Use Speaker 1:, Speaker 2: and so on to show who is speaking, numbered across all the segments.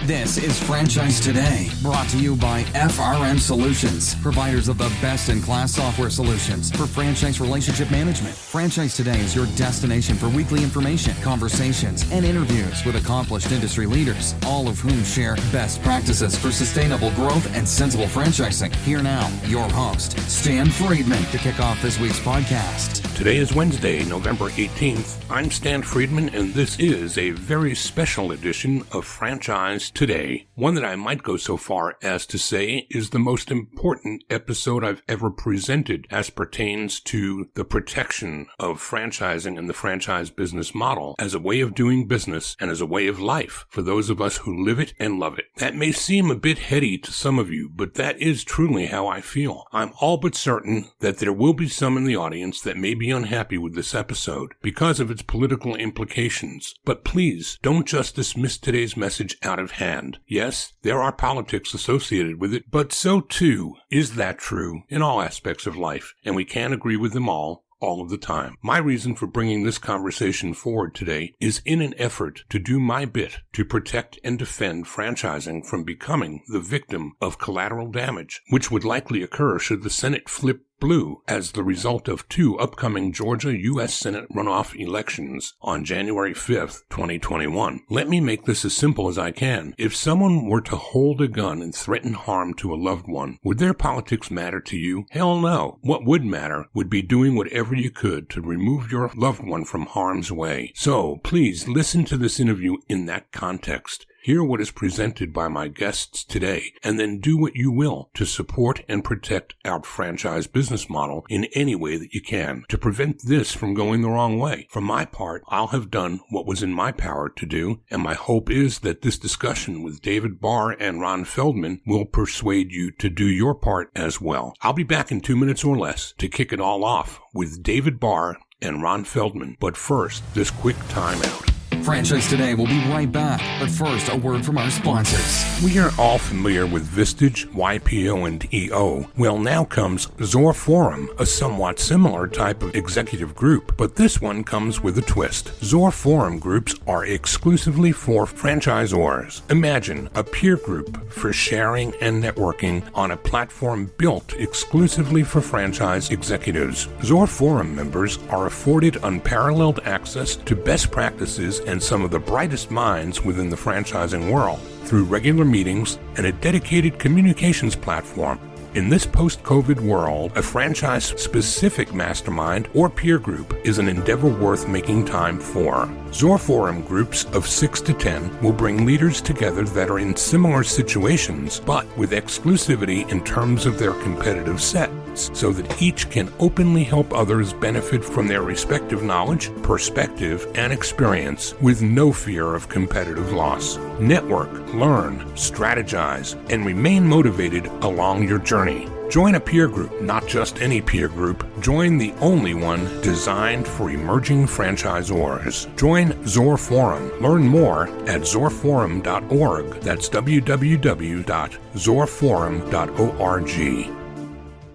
Speaker 1: This is Franchise Today, brought to you by FRM Solutions, providers of the best-in-class software solutions for franchise relationship management. Franchise Today is your destination for weekly information, conversations, and interviews with accomplished industry leaders, all of whom share best practices for sustainable growth and sensible franchising. Here now, your host, Stan Friedman, to kick off this week's podcast.
Speaker 2: Today is Wednesday, November 18th. I'm Stan Friedman, and this is a very special edition of Franchise Today, one that I might go so far as to say is the most important episode I've ever presented as pertains to the protection of franchising and the franchise business model as a way of doing business and as a way of life for those of us who live it and love it. That may seem a bit heady to some of you, but that is truly how I feel. I'm all but certain that there will be some in the audience that may be unhappy with this episode because of its political implications. But please, don't just dismiss today's message out of hand. Yes, there are politics associated with it, but so too is that true in all aspects of life, and we can't agree with them all of the time. My reason for bringing this conversation forward today is in an effort to do my bit to protect and defend franchising from becoming the victim of collateral damage, which would likely occur should the Senate flip blue as the result of two upcoming Georgia U.S. Senate runoff elections on January 5th, 2021. Let me make this as simple as I can. If someone were to hold a gun and threaten harm to a loved one, would their politics matter to you? Hell no. What would matter would be doing whatever you could to remove your loved one from harm's way. So, please listen to this interview in that context. Hear what is presented by my guests today, and then do what you will to support and protect our franchise business model in any way that you can to prevent this from going the wrong way. For my part, I'll have done what was in my power to do, and my hope is that this discussion with David Barr and Ron Feldman will persuade you to do your part as well. I'll be back in 2 minutes or less to kick it all off with David Barr and Ron Feldman. But first, this quick timeout.
Speaker 1: Franchise Today will be right back, but first, a word from our sponsors.
Speaker 2: We are all familiar with Vistage, YPO, and EO. Well, now comes Zor Forum, a somewhat similar type of executive group, but this one comes with a twist. Zor Forum groups are exclusively for franchisors. Imagine a peer group for sharing and networking on a platform built exclusively for franchise executives. Zor Forum members are afforded unparalleled access to best practices and some of the brightest minds within the franchising world through regular meetings and a dedicated communications platform. In this post-COVID world, a franchise-specific mastermind or peer group is an endeavor worth making time for. Zor Forum groups of 6 to 10 will bring leaders together that are in similar situations, but with exclusivity in terms of their competitive sets, so that each can openly help others benefit from their respective knowledge, perspective, and experience with no fear of competitive loss. Network, learn, strategize, and remain motivated along your journey. Join a peer group, not just any peer group. Join the only one designed for emerging franchisors. Join Zor Forum. Learn more at zorforum.org. That's www.zorforum.org.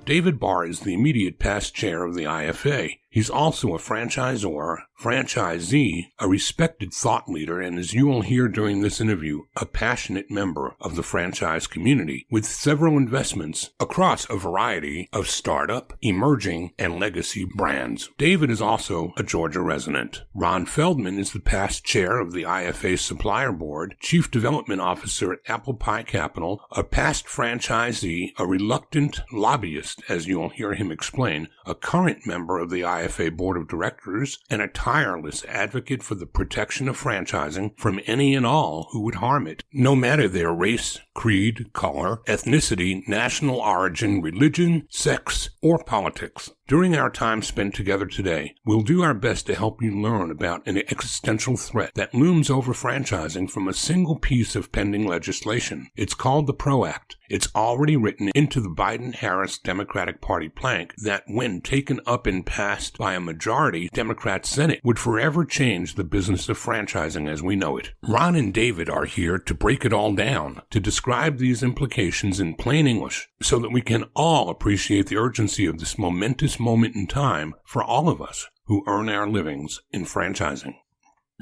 Speaker 2: David Barr is the immediate past chair of the IFA. He's also a franchisor, franchisee, a respected thought leader, and as you will hear during this interview, a passionate member of the franchise community with several investments across a variety of startup, emerging, and legacy brands. David is also a Georgia resident. Ron Feldman is the past chair of the IFA Supplier Board, chief development officer at Apple Pie Capital, a past franchisee, a reluctant lobbyist, as you'll hear him explain, a current member of the IFA Board of Directors, and a tireless advocate for the protection of franchising from any and all who would harm it, no matter their race, creed, color, ethnicity, national origin, religion, sex, or politics. During our time spent together today, we'll do our best to help you learn about an existential threat that looms over franchising from a single piece of pending legislation. It's called the PRO Act. It's already written into the Biden-Harris Democratic Party plank that, when taken up and passed by a majority Democrat Senate, would forever change the business of franchising as we know it. Ron and David are here to break it all down, to describe these implications in plain English, so that we can all appreciate the urgency of this momentous moment in time for all of us who earn our livings in franchising.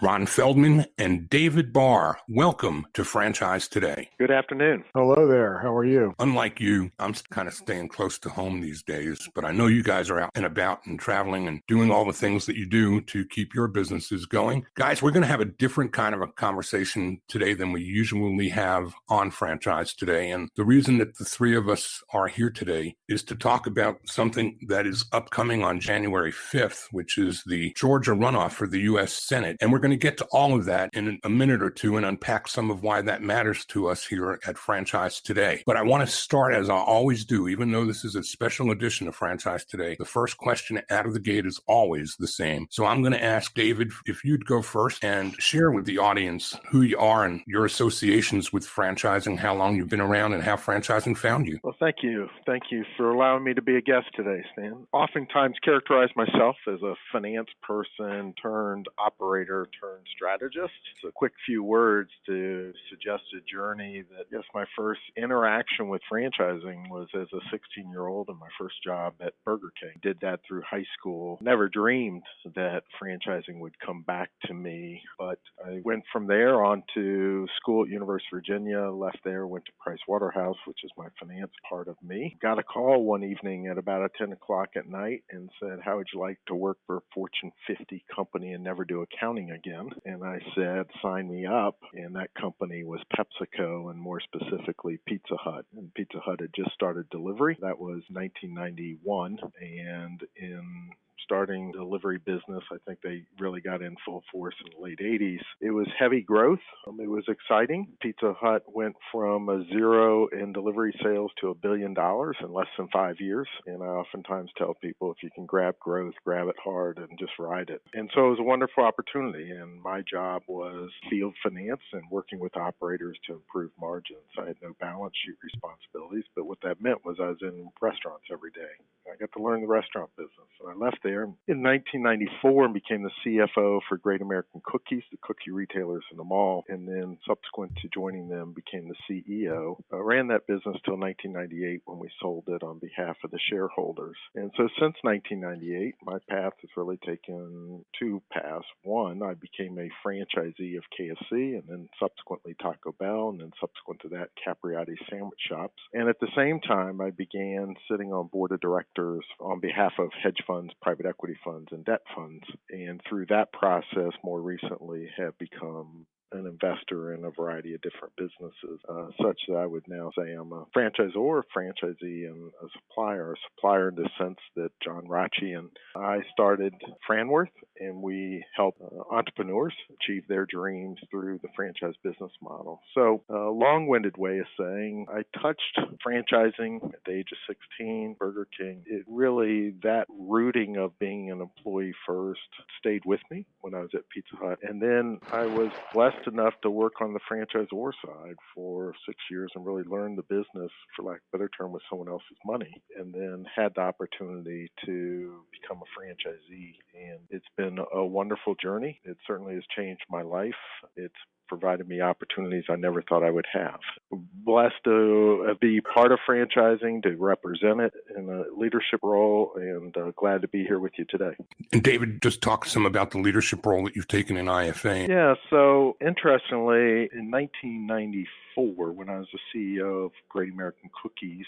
Speaker 2: Ron Feldman and David Barr. Welcome to Franchise Today.
Speaker 3: Good afternoon.
Speaker 4: Hello there. How are you?
Speaker 2: Unlike you, I'm kind of staying close to home these days, but I know you guys are out and about and traveling and doing all the things that you do to keep your businesses going. Guys, we're going to have a different kind of a conversation today than we usually have on Franchise Today. And the reason that the three of us are here today is to talk about something that is upcoming on January 5th, which is the Georgia runoff for the U.S. Senate. And we're going to get to all of that in a minute or two and unpack some of why that matters to us here at Franchise Today. But I want to start, as I always do, even though this is a special edition of Franchise Today, the first question out of the gate is always the same. So I'm going to ask David if you'd go first and share with the audience who you are and your associations with franchising, how long you've been around, and how franchising found you.
Speaker 3: Well, thank you. Thank you for allowing me to be a guest today, Stan. Oftentimes characterize myself as a finance person turned operator turned strategist. So a quick few words to suggest a journey that, yes, my first interaction with franchising was as a 16-year-old in my first job at Burger King. Did that through high school. Never dreamed that franchising would come back to me, but I went from there on to school at University of Virginia, left there, went to Price Waterhouse, which is my finance part of me. Got a call one evening at about 10 o'clock at night and said, how would you like to work for a Fortune 50 company and never do accounting again? And I said, sign me up. And that company was PepsiCo, and more specifically Pizza Hut. And Pizza Hut had just started delivery. That was 1991. And in starting delivery business, I think they really got in full force in the late 80s. It was heavy growth. It was exciting. Pizza Hut went from a zero in delivery sales to $1 billion in less than 5 years. And I oftentimes tell people, if you can grab growth, grab it hard and just ride it. And so it was a wonderful opportunity. And my job was field finance and working with operators to improve margins. I had no balance sheet responsibilities, but what that meant was I was in restaurants every day. I got to learn the restaurant business. And I left there in 1994 and became the CFO for Great American Cookies, the cookie retailers in the mall. And then subsequent to joining them, became the CEO. I ran that business till 1998 when we sold it on behalf of the shareholders. And so since 1998, my path has really taken two paths. One, I became a franchisee of KFC and then subsequently Taco Bell, and then subsequent to that, Capriati's sandwich shops. And at the same time, I began sitting on board of directors on behalf of hedge funds, private equity funds, and debt funds. And through that process, more recently, have become an investor in a variety of different businesses, such that I would now say I'm a franchisor, franchisee, and a supplier. A supplier in the sense that John Rachi and I started Franworth, and we help entrepreneurs achieve their dreams through the franchise business model. So a long-winded way of saying I touched franchising at the age of 16, Burger King. It really, that rooting of being an employee first stayed with me when I was at Pizza Hut. And then I was blessed enough to work on the franchisor side for 6 years and really learn the business, for lack of a better term, with someone else's money, and then had the opportunity to become a franchisee. And it's been a wonderful journey. It certainly has changed my life. It's provided me opportunities I never thought I would have. Blessed to be part of franchising, to represent it in a leadership role, and glad to be here with you today.
Speaker 2: And David, just talk some about the leadership role that you've taken in IFA.
Speaker 3: Yeah, so interestingly, in 1994, when I was the CEO of Great American Cookies,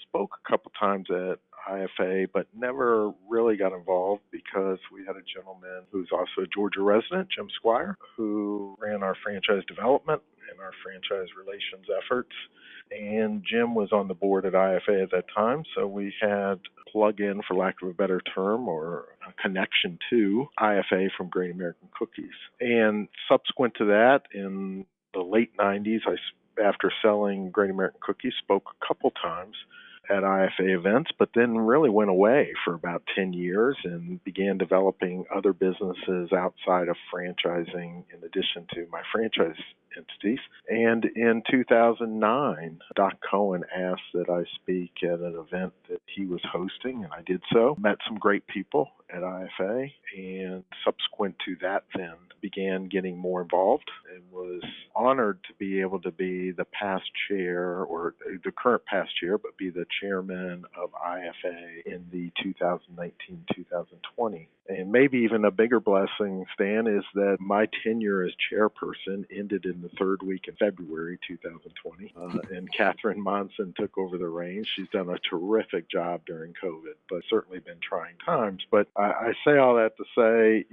Speaker 3: spoke a couple times at IFA, but never really got involved because we had a gentleman who's also a Georgia resident, Jim Squire, who ran our franchise development and our franchise relations efforts. And Jim was on the board at IFA at that time, so we had plug-in, for lack of a better term, or a connection to IFA from Great American Cookies. And subsequent to that, in the late 90s, after selling Great American Cookies, spoke a couple times at IFA events, but then really went away for about 10 years and began developing other businesses outside of franchising in addition to my franchise entities. And in 2009, Doc Cohen asked that I speak at an event that he was hosting, and I did so. Met some great people at IFA, and subsequent to that then began getting more involved and was honored to be able to be the past chair, or the current past chair, but be the chairman of IFA in the 2019-2020. And maybe even a bigger blessing, Stan, is that my tenure as chairperson ended in the third week in February 2020, and Catherine Monson took over the reins. She's done a terrific job during COVID, but certainly been trying times. But I say all that to say,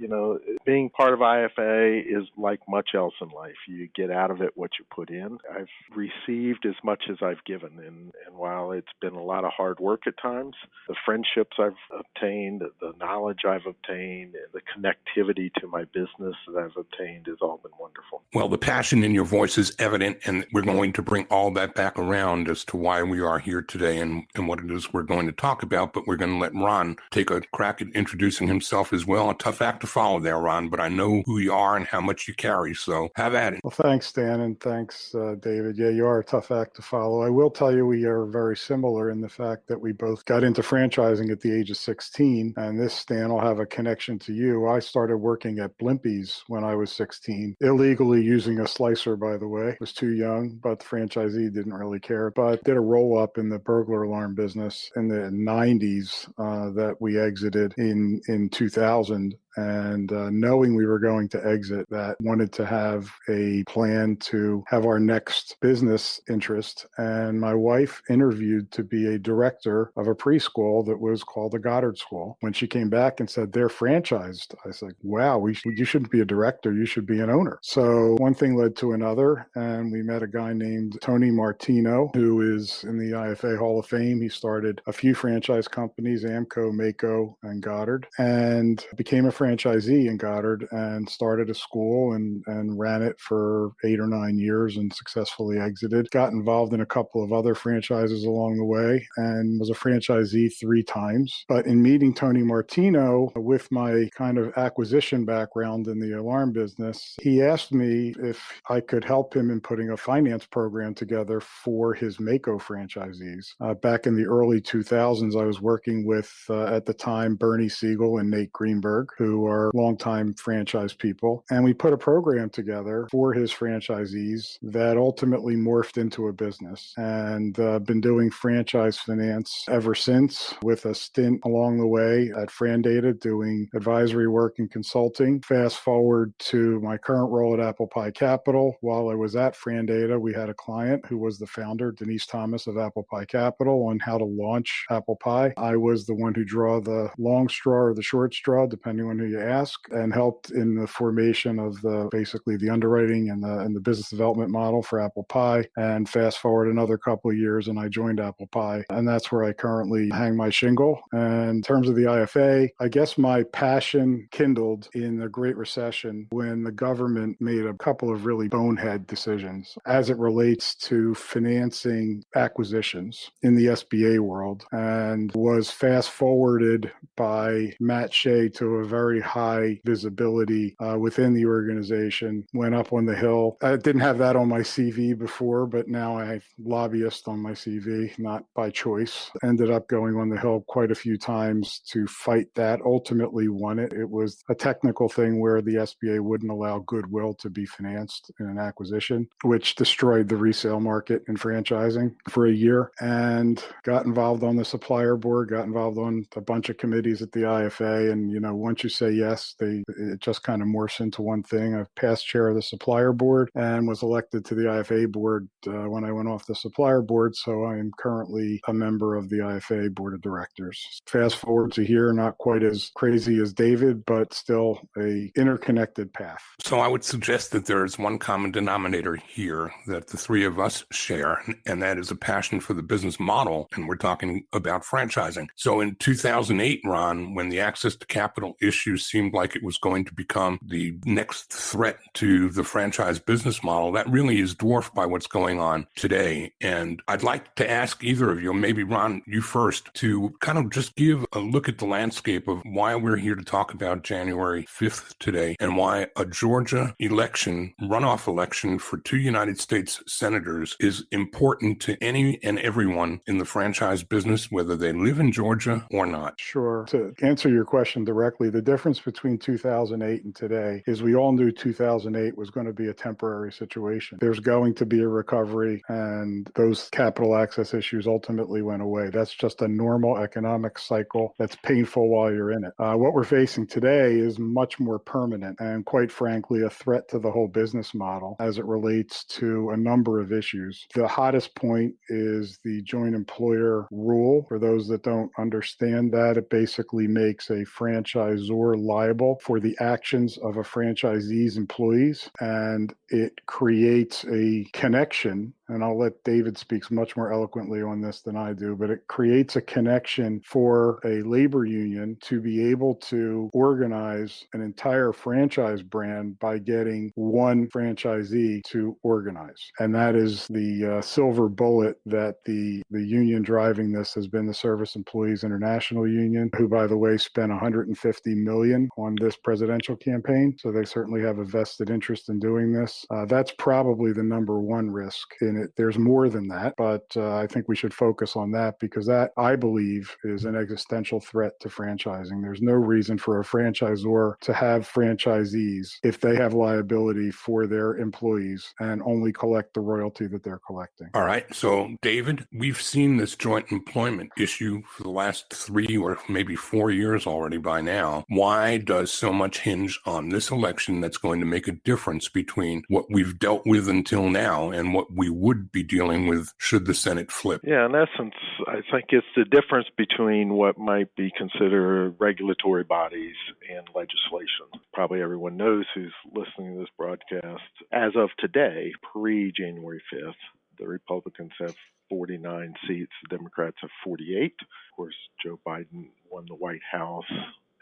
Speaker 3: being part of IFA is like much else in life. You get out of it what you put in. I've received as much as I've given, and while it's been a lot of hard work at times, the friendships I've obtained, the knowledge I've obtained, the connectivity to my business that I've obtained has all been wonderful.
Speaker 2: Well, the passion in your voice is evident, and we're going to bring all that back around as to why we are here today and what it is we're going to talk about. But we're going to let Ron take a crack at introducing himself as well. A tough act to follow there, Ron, but I know who you are and how much you carry, so have at it.
Speaker 4: Well, thanks, Dan, and thanks, David. Yeah, you are a tough act to follow. I will tell you we are very similar in the fact that we both got into franchising at the age of 16, and this, Stan, will have a connection to you. I started working at Blimpies when I was 16, illegally using a slicer, by the way. Was too young, but the franchisee didn't really care, but did a roll-up in the burglar alarm business in the 90s that we exited in 2000. And knowing we were going to exit that, wanted to have a plan to have our next business interest. And my wife interviewed to be a director of a preschool that was called the Goddard School. When she came back and said, they're franchised, I said, wow, you shouldn't be a director, you should be an owner. So one thing led to another, and we met a guy named Tony Martino, who is in the IFA Hall of Fame. He started a few franchise companies, Amco, Mako, and Goddard, and became a franchisee in Goddard and started a school and ran it for 8 or 9 years and successfully exited. Got involved in a couple of other franchises along the way and was a franchisee 3 times. But in meeting Tony Martino, with my kind of acquisition background in the alarm business, he asked me if I could help him in putting a finance program together for his Mako franchisees. Back in the early 2000s, I was working with, at the time, Bernie Siegel and Nate Greenberg, who are longtime franchise people. And we put a program together for his franchisees that ultimately morphed into a business, and been doing franchise finance ever since, with a stint along the way at Frandata doing advisory work and consulting. Fast forward to my current role at Apple Pie Capital. While I was at Frandata, we had a client who was the founder, Denise Thomas of Apple Pie Capital, on how to launch Apple Pie. I was the one who draw the long straw or the short straw, depending on who you ask, and helped in the formation of basically the underwriting and the business development model for Apple Pie. And fast forward another couple of years, and I joined Apple Pie, and that's where I currently hang my shingle. And in terms of the IFA, I guess my passion kindled in the Great Recession when the government made a couple of really bonehead decisions as it relates to financing acquisitions in the SBA world, and was fast forwarded by Matt Shea to a very high visibility within the organization. Went up on the Hill. I didn't have that on my CV before, but now I have lobbyist on my CV, not by choice. Ended up going on the Hill quite a few times to fight that. Ultimately won it. It was a technical thing where the SBA wouldn't allow goodwill to be financed in an acquisition, which destroyed the resale market in franchising for a year. And got involved on the supplier board, got involved on a bunch of committees at the IFA. And, once you say yes, it just kind of morphs into one thing. I've past chair of the supplier board and was elected to the IFA board when I went off the supplier board. So I am currently a member of the IFA board of directors. Fast forward to here, not quite as crazy as David, but still a interconnected path.
Speaker 2: So I would suggest that there is one common denominator here that the three of us share, and that is a passion for the business model. And we're talking about franchising. So in 2008, Ron, when the access to capital issue issue seemed like it was going to become the next threat to the franchise business model, that really is dwarfed by what's going on today. And I'd like to ask either of you, maybe Ron, you first, to kind of just give a look at the landscape of why we're here to talk about January 5th today and why a Georgia election, runoff election for 2 United States senators is important to any and everyone in the franchise business, whether they live in Georgia or not.
Speaker 4: Sure. To answer your question directly, the difference between 2008 and today is we all knew 2008 was going to be a temporary situation. There's going to be a recovery, and those capital access issues ultimately went away. That's just a normal economic cycle that's painful while you're in it. What we're facing today is much more permanent and, quite frankly, a threat to the whole business model as it relates to a number of issues. The hottest point is the joint employer rule. For those that don't understand that, it basically makes a franchisor liable for the actions of a franchisee's employees, and it creates a connection. And I'll let David speak much more eloquently on this than I do, but it creates a connection for a labor union to be able to organize an entire franchise brand by getting one franchisee to organize. And that is the silver bullet that the union driving this has been the Service Employees International Union, who, by the way, spent $150 million on this presidential campaign. So they certainly have a vested interest in doing this. That's probably the number one risk in it. There's more than that, but I think we should focus on that because that, I believe, is an existential threat to franchising. There's no reason for a franchisor to have franchisees if they have liability for their employees and only collect the royalty that they're collecting.
Speaker 2: All right. So, David, we've seen this joint employment issue for the last 3 or maybe 4 years already by now. Why does so much hinge on this election that's going to make a difference between what we've dealt with until now and what we would be dealing with should the Senate flip?
Speaker 3: Yeah, in essence, I think it's the difference between what might be considered regulatory bodies and legislation. Probably everyone knows who's listening to this broadcast. As of today, pre-January 5th, the Republicans have 49 seats, the Democrats have 48. Of course, Joe Biden won the White House,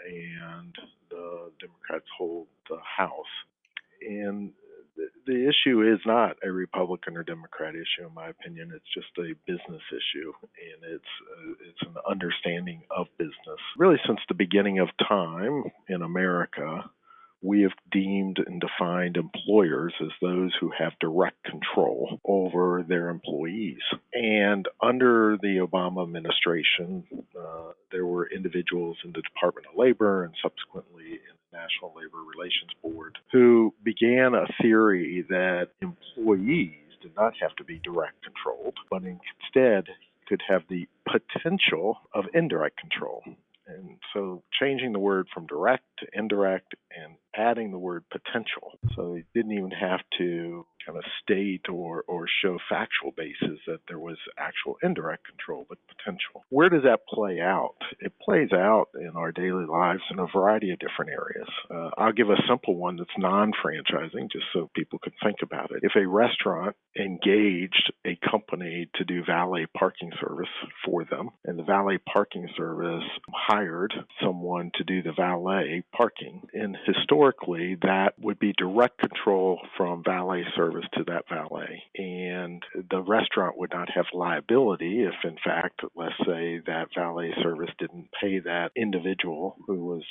Speaker 3: and the Democrats hold the House. And the issue is not a Republican or Democrat issue, in my opinion. It's just a business issue, and it's an understanding of business. Really, since the beginning of time in America, we have deemed and defined employers as those who have direct control over their employees. And under the Obama administration, there were individuals in the Department of Labor and subsequently in the National Labor Relations Board who began a theory that employees did not have to be direct controlled, but instead could have the potential of indirect control. And so changing the word from direct to indirect and adding the word potential. So they didn't even have to kind of state or show factual basis that there was actual indirect control, but potential. Where does that play out? It plays out in our daily lives in a variety of different areas. I'll give a simple one that's non-franchising, just so people can think about it. If a restaurant engaged a company to do valet parking service for them, and the valet parking service hired someone to do the valet parking, and historically that would be direct control from valet service to that valet. And the restaurant would not have liability if, in fact, let's say that valet service didn't pay that individual who was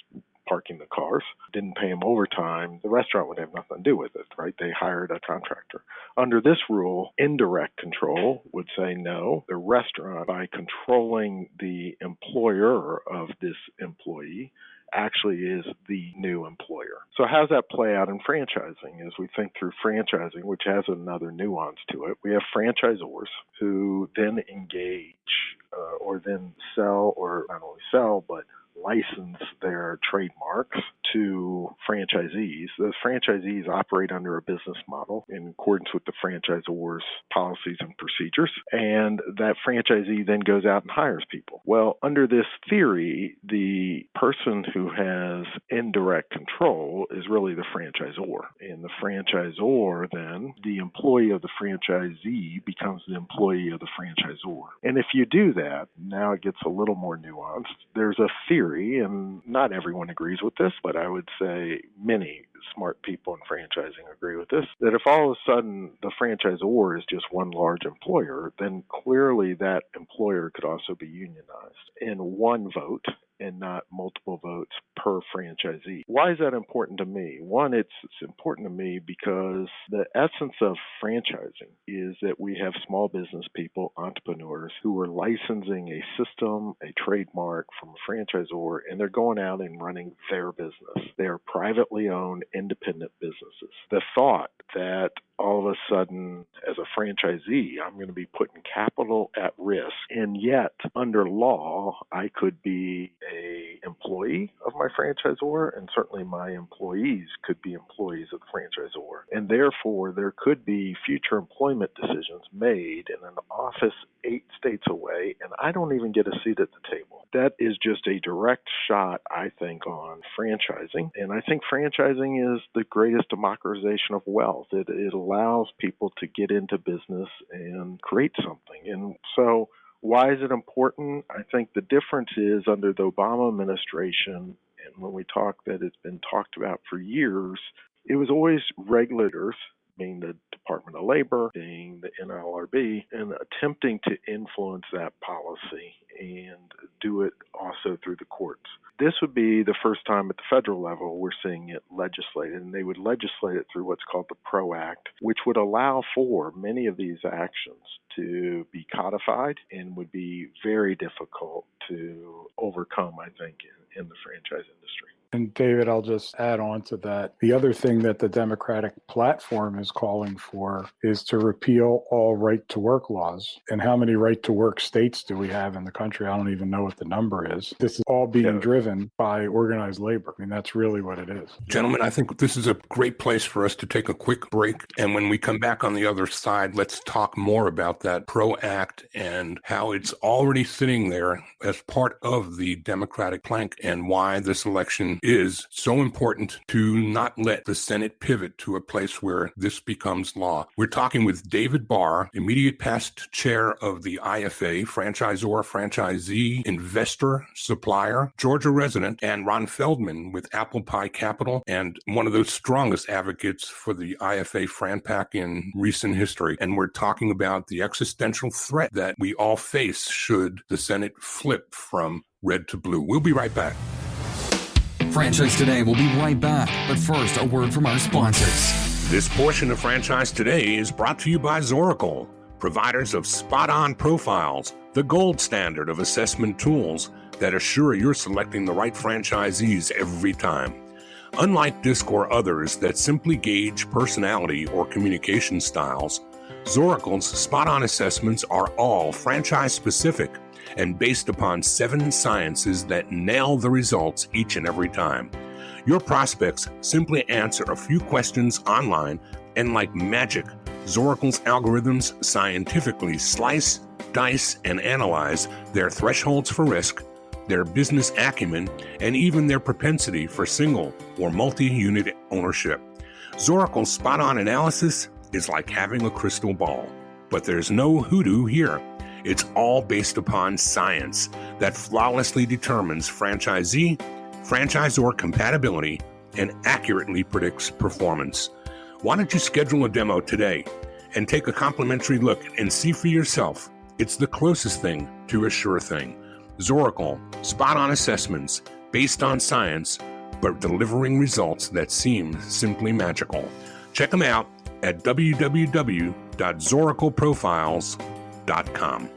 Speaker 3: parking the cars, didn't pay him overtime, the restaurant would have nothing to do with it, right? They hired a contractor. Under this rule, indirect control would say no, the restaurant, by controlling the employer of this employee, actually is the new employer. So how does that play out in franchising? As we think through franchising, which has another nuance to it, we have franchisors who then engage or then sell, or not only sell, but license their trademarks to franchisees. Those franchisees operate under a business model in accordance with the franchisor's policies and procedures, and that franchisee then goes out and hires people. Well, under this theory, the person who has indirect control is really the franchisor, and the franchisor then, the employee of the franchisee, becomes the employee of the franchisor. And if you do that, now it gets a little more nuanced. There's a theory theory, and not everyone agrees with this, but I would say many smart people in franchising agree with this, that if all of a sudden the franchisor is just one large employer, then clearly that employer could also be unionized in one vote and not multiple votes per franchisee. Why is that important to me? One, it's important to me because the essence of franchising is that we have small business people, entrepreneurs, who are licensing a system, a trademark from a franchisor, and they're going out and running their business. They are privately owned, independent businesses. The thought that all of a sudden, as a franchisee, I'm going to be putting capital at risk, and yet under law, I could be a employee of my franchisor, and certainly my employees could be employees of the franchisor. And therefore, there could be future employment decisions made in an office 8 states away, and I don't even get a seat at the table. That is just a direct shot, I think, on franchising. And I think franchising is the greatest democratization of wealth. It allows people to get into business and create something. And so why is it important? I think the difference is under the Obama administration, and when we talk that it's been talked about for years, it was always regulators, being the Department of Labor, being the NLRB, and attempting to influence that policy and do it also through the courts. This would be the first time at the federal level we're seeing it legislated, and they would legislate it through what's called the PRO Act, which would allow for many of these actions to be codified and would be very difficult to overcome, I think, in the franchise industry.
Speaker 4: And David, I'll just add on to that. The other thing that the Democratic platform is calling for is to repeal all right-to-work laws. And how many right-to-work states do we have in the country? I don't even know what the number is. This is all being driven by organized labor. I mean, that's really what it is.
Speaker 2: Gentlemen, I think this is a great place for us to take a quick break. And when we come back on the other side, let's talk more about that PRO Act and how it's already sitting there as part of the Democratic plank and why this election is so important to not let the Senate pivot to a place where this becomes law. We're talking with David Barr, immediate past chair of the IFA, franchisor, franchisee, investor, supplier, Georgia resident, and Ron Feldman with Apple Pie Capital, and one of the strongest advocates for the IFA FranPac in recent history. And we're talking about the existential threat that we all face should the Senate flip from red to blue. We'll be right back.
Speaker 1: Franchise Today will be right back, but first, a word from our sponsors.
Speaker 2: This portion of Franchise Today is brought to you by Zoracle, providers of spot-on profiles, the gold standard of assessment tools that assure you're selecting the right franchisees every time. Unlike DISC or others that simply gauge personality or communication styles, Zoracle's spot-on assessments are all franchise-specific and based upon 7 sciences that nail the results each and every time. Your prospects simply answer a few questions online, and like magic, Zoracle's algorithms scientifically slice, dice, and analyze their thresholds for risk, their business acumen, and even their propensity for single or multi-unit ownership. Zoracle's spot-on analysis is like having a crystal ball, but there's no hoodoo here. It's all based upon science that flawlessly determines franchisee, franchisor compatibility, and accurately predicts performance. Why don't you schedule a demo today and take a complimentary look and see for yourself? It's the closest thing to a sure thing. Zoracle, spot-on assessments based on science, but delivering results that seem simply magical. Check them out at www.zoracleprofiles.com.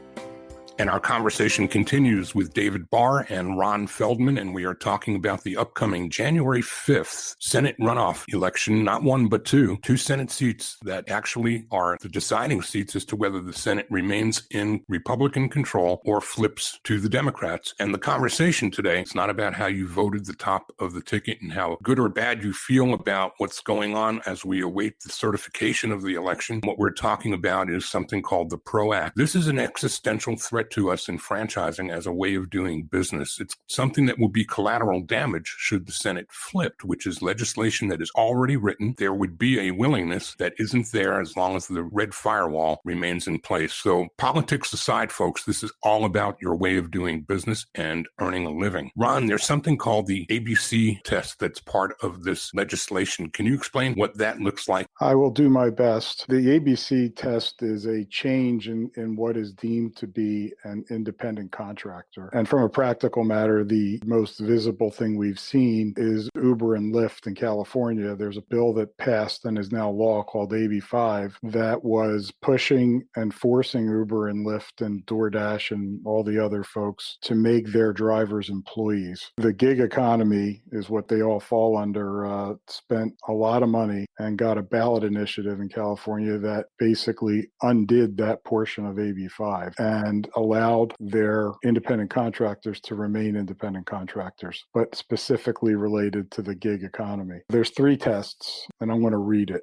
Speaker 2: And our conversation continues with David Barr and Ron Feldman, and we are talking about the upcoming January 5th Senate runoff election, not one but two Senate seats that actually are the deciding seats as to whether the Senate remains in Republican control or flips to the Democrats. And the conversation today is not about how you voted the top of the ticket and how good or bad you feel about what's going on as we await the certification of the election. What we're talking about is something called the PRO Act. This is an existential threat threat to us in franchising as a way of doing business. It's something that will be collateral damage should the Senate flip, which is legislation that is already written. There would be a willingness that isn't there as long as the red firewall remains in place. So politics aside, folks, this is all about your way of doing business and earning a living. Ron, there's something called the ABC test that's part of this legislation. Can you explain what that looks like?
Speaker 4: I will do my best. The ABC test is a change in what is deemed to be an independent contractor. And from a practical matter, the most visible thing we've seen is Uber and Lyft in California. There's a bill that passed and is now law called AB5 that was pushing and forcing Uber and Lyft and DoorDash and all the other folks to make their drivers employees. The gig economy is what they all fall under, spent a lot of money and got a ballot initiative in California that basically undid that portion of AB5 and allowed their independent contractors to remain independent contractors, but specifically related to the gig economy. There's 3 tests, and I'm going to read it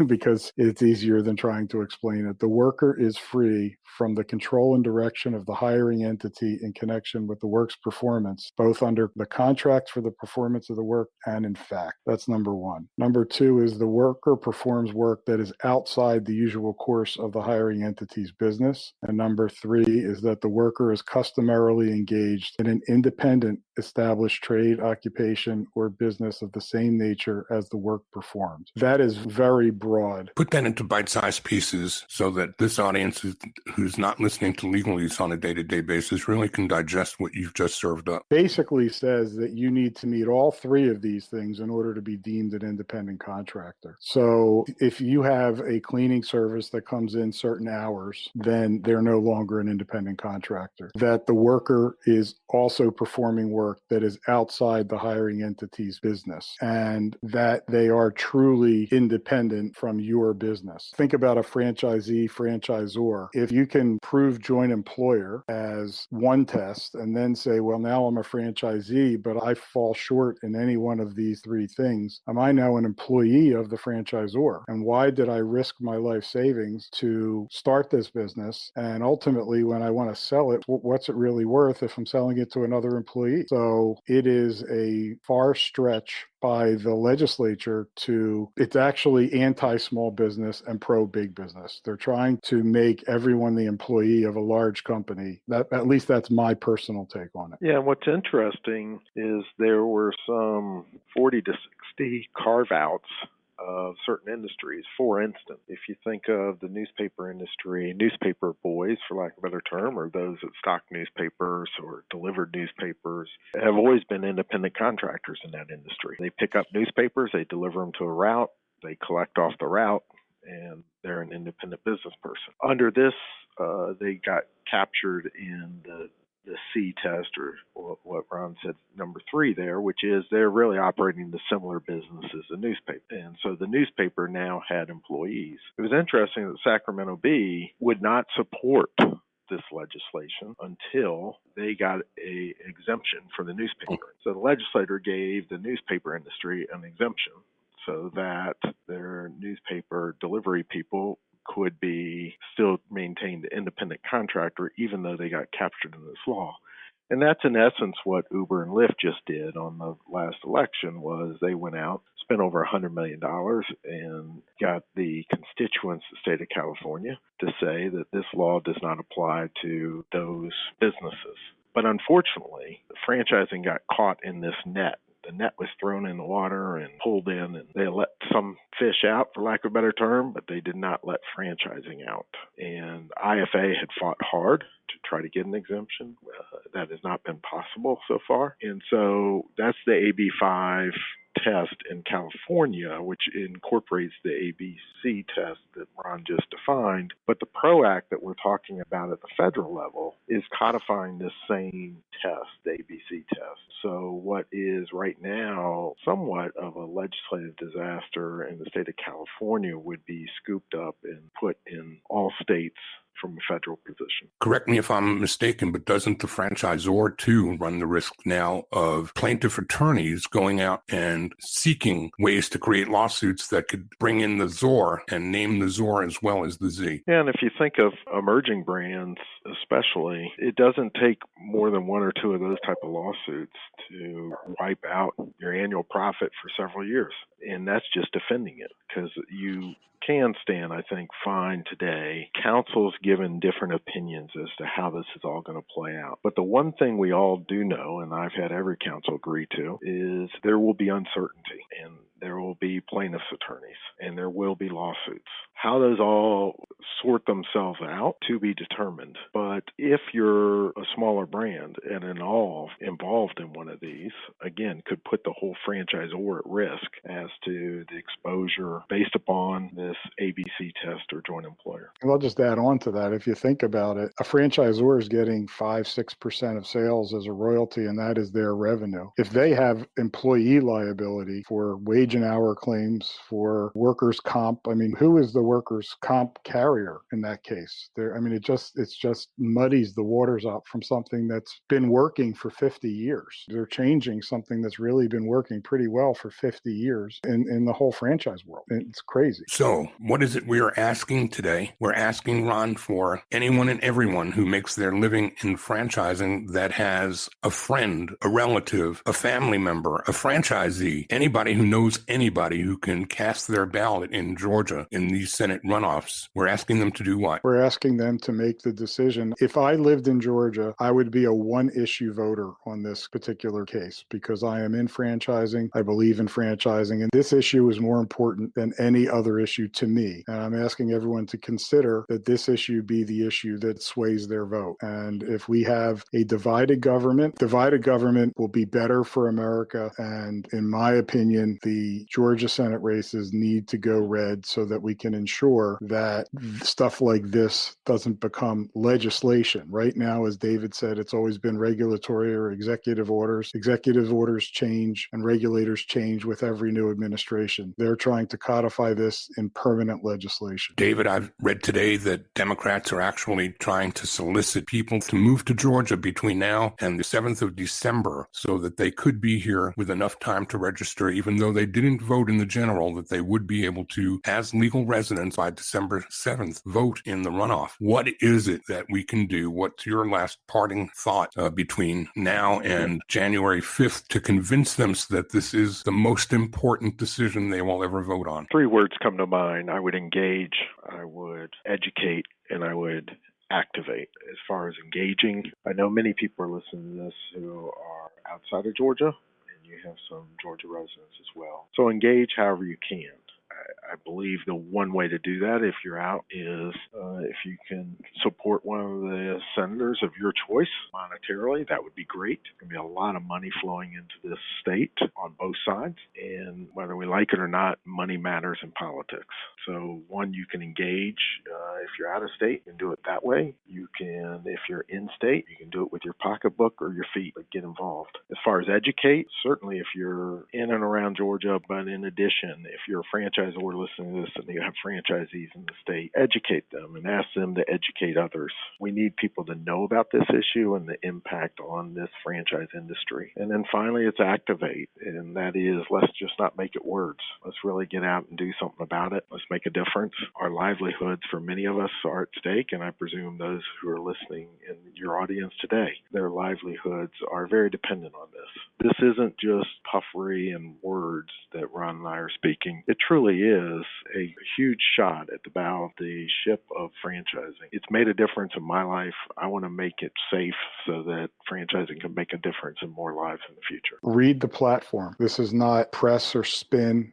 Speaker 4: because it's easier than trying to explain it. The worker is free from the control and direction of the hiring entity in connection with the work's performance, both under the contract for the performance of the work and in fact. That's number 1. Number 2 is the worker performs work that is outside the usual course of the hiring entity's business. And number 3 is that the worker is customarily engaged in an independent established trade, occupation, or business of the same nature as the work performed. That is very broad.
Speaker 2: Put that into bite-sized pieces so that this audience who's not listening to legalese on a day-to-day basis really can digest what you've just served up.
Speaker 4: Basically says that you need to meet all 3 of these things in order to be deemed an independent contractor. So if you have a cleaning service that comes in certain hours, then they're no longer an independent contractor. That the worker is also performing work that is outside the hiring entity's business, and that they are truly independent from your business. Think about a franchisee, franchisor. If you can prove joint employer as one test and then say, well, now I'm a franchisee, but I fall short in any one of these 3 things, am I now an employee of the franchisor? And why did I risk my life savings to start this business? And ultimately, when I want to sell it, what's it really worth if I'm selling it to another employee? So it is a far stretch by the legislature it's actually anti-small business and pro-big business. They're trying to make everyone the employee of a large company. At least that's my personal take on it.
Speaker 3: Yeah, what's interesting is there were some 40 to 60 carve-outs of certain industries. For instance, if you think of the newspaper industry, newspaper boys, for lack of a better term, or those that stock newspapers or delivered newspapers, have always been independent contractors in that industry. They pick up newspapers, they deliver them to a route, they collect off the route, and they're an independent business person. Under this, they got captured in the C test, or what Ron said, number 3 there, which is they're really operating the similar business as the newspaper. And so the newspaper now had employees. It was interesting that Sacramento Bee would not support this legislation until they got a exemption for the newspaper. So the legislator gave the newspaper industry an exemption so that their newspaper delivery people could be still maintained independent contractor even though they got captured in this law. And that's in essence what Uber and Lyft just did on the last election. Was they went out, spent over $100 million, and got the constituents of the state of California to say that this law does not apply to those businesses. But unfortunately, franchising got caught in this net. The net was thrown in the water and pulled in, and they let some fish out, for lack of a better term, but they did not let franchising out. And IFA had fought hard to try to get an exemption. That has not been possible so far. And so that's the AB5 test in California, which incorporates the ABC test that Ron just defined. But the PRO Act that we're talking about at the federal level is codifying this same test, the ABC test. So what is right now somewhat of a legislative disaster in the state of California would be scooped up and put in all states from a federal position.
Speaker 2: Correct me if I'm mistaken, but doesn't the franchisor too run the risk now of plaintiff attorneys going out and seeking ways to create lawsuits that could bring in the Zor and name the Zor as well as the Z?
Speaker 3: Yeah, and if you think of emerging brands especially, it doesn't take more than one or two of those type of lawsuits to wipe out your annual profit for several years. And that's just defending it, because you can stand, I think, fine today. Counsel's given different opinions as to how this is all going to play out. But the one thing we all do know, and I've had every counsel agree to, is there will be uncertainty, and there will be plaintiffs' attorneys, and there will be lawsuits. How those all sort themselves out to be determined. But if you're a smaller brand and involved in one of these, again, could put the whole franchisor at risk as to the exposure based upon this ABC test or joint employer.
Speaker 4: And I'll just add on to that. If you think about it, a franchisor is getting 5-6% of sales as a royalty, and that is their revenue. If they have employee liability for wage and hour claims, for workers' comp, I mean, who is the workers' comp carrier in that case? It's just muddies the waters up from something that's been working for 50 years. They're changing something that's really been working pretty well for 50 years in the whole franchise world. It's crazy.
Speaker 2: So what is it we are asking today? We're asking, Ron, for anyone and everyone who makes their living in franchising that has a friend, a relative, a family member, a franchisee, anybody who knows anybody who can cast their ballot in Georgia in these Senate runoffs. We're asking them to do what?
Speaker 4: We're asking them to make the decision. If I lived in Georgia, I would be a one-issue voter on this particular case because I am in franchising. I believe in franchising, and this issue is more important than any other issue to me. And I'm asking everyone to consider that this issue be the issue that sways their vote. And if we have a divided government will be better for America. And in my opinion, the Georgia Senate races need to go red so that we can ensure that stuff like this doesn't become legislation. Right now, as David said, it's always been regulatory or executive orders. Executive orders change and regulators change with every new administration. They're trying to codify this in permanent legislation.
Speaker 2: David, I've read today that Democrats are actually trying to solicit people to move to Georgia between now and the 7th of December so that they could be here with enough time to register, even though they didn't vote in the general, that they would be able to, as legal residents by December 7th, vote in the runoff. What is it that we can do? What's your last parting thought between now and January 5th to convince them that this is the most important decision they will ever vote on?
Speaker 3: 3 words come to mind. I would engage, I would educate, and I would activate. As far as engaging, I know many people are listening to this who are outside of Georgia, and you have some Georgia residents as well. So engage however you can. I believe the one way to do that, if you're out, is if you can support one of the senators of your choice monetarily, that would be great. There's going to be a lot of money flowing into this state on both sides. And whether we like it or not, money matters in politics. So one, you can engage. If you're out of state, you can do it that way. You can, if you're in state, you can do it with your pocketbook or your feet, but get involved. As far as educate, certainly if you're in and around Georgia, but in addition, if you're a franchisor listening to this and you have franchisees in the state, educate them and ask them to educate others. We need people to know about this issue and the impact on this franchise industry. And then finally, it's activate. And that is, let's just not make it words. Let's really get out and do something about it. Let's make a difference. Our livelihoods for many of us are at stake, and I presume those who are listening in your audience today, their livelihoods are very dependent on this. This isn't just puffery and words that Ron and I are speaking. It truly is a huge shot at the bow of the ship of franchising. It's made a difference in my life. I want to make it safe so that franchising can make a difference in more lives in the future.
Speaker 4: Read the platform. This is not press or spin.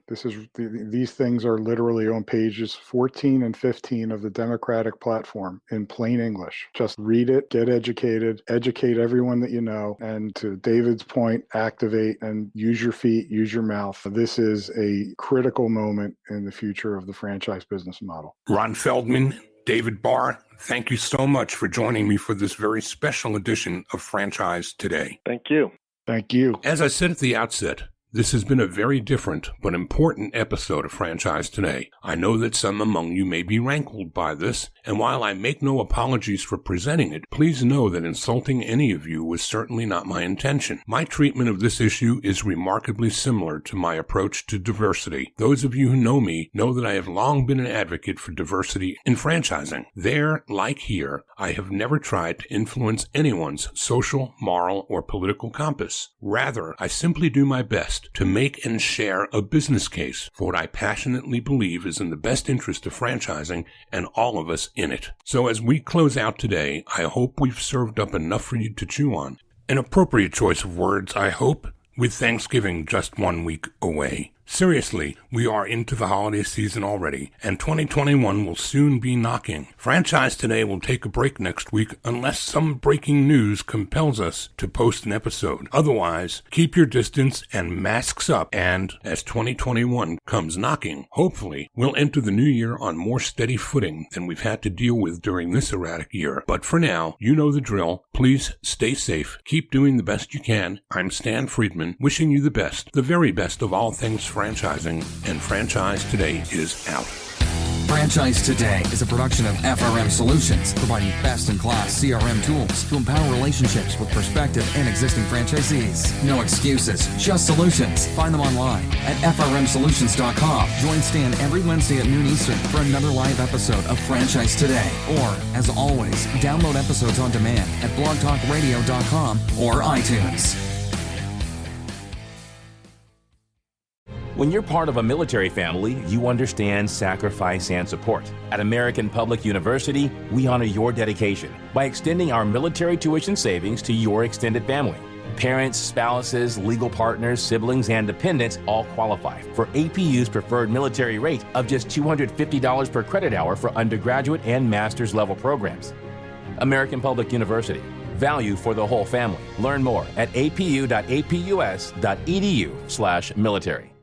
Speaker 4: These things are literally on pages 14 and 15 of the Democratic platform in plain English. Just read it, get educated, educate everyone that you know, and to David's point, activate and use your feet, use your mouth. This is a critical moment in the future of the franchise business model.
Speaker 2: Ron Feldman, David Barr, thank you so much for joining me for this very special edition of Franchise Today.
Speaker 3: Thank you.
Speaker 4: Thank you.
Speaker 2: As I said at the outset, This has been a very different but important episode of Franchise Today. I know that some among you may be rankled by this, and while I make no apologies for presenting it, please know that insulting any of you was certainly not my intention. My treatment of this issue is remarkably similar to my approach to diversity. Those of you who know me know that I have long been an advocate for diversity in franchising. There, like here, I have never tried to influence anyone's social, moral, or political compass. Rather, I simply do my best to make and share a business case for what I passionately believe is in the best interest of franchising and all of us in it. So as we close out today, I hope we've served up enough for you to chew on. An appropriate choice of words, I hope, with Thanksgiving just 1 week away. Seriously, we are into the holiday season already, and 2021 will soon be knocking. Franchise Today will take a break next week unless some breaking news compels us to post an episode. Otherwise, keep your distance and masks up, and as 2021 comes knocking, hopefully we'll enter the new year on more steady footing than we've had to deal with during this erratic year. But for now, you know the drill. Please stay safe. Keep doing the best you can. I'm Stan Friedman, wishing you the best, the very best of all things franchising, and Franchise Today is out.
Speaker 1: Franchise Today is a production of FRM Solutions, providing best-in-class CRM tools to empower relationships with prospective and existing franchisees. No excuses, just solutions. Find them online at frmsolutions.com. Join Stan every Wednesday at noon Eastern for another live episode of Franchise Today. Or, as always, download episodes on demand at blogtalkradio.com or iTunes.
Speaker 5: When you're part of a military family, you understand sacrifice and support. At American Public University, we honor your dedication by extending our military tuition savings to your extended family. Parents, spouses, legal partners, siblings, and dependents all qualify for APU's preferred military rate of just $250 per credit hour for undergraduate and master's level programs. American Public University. Value for the whole family. Learn more at apu.apus.edu/military.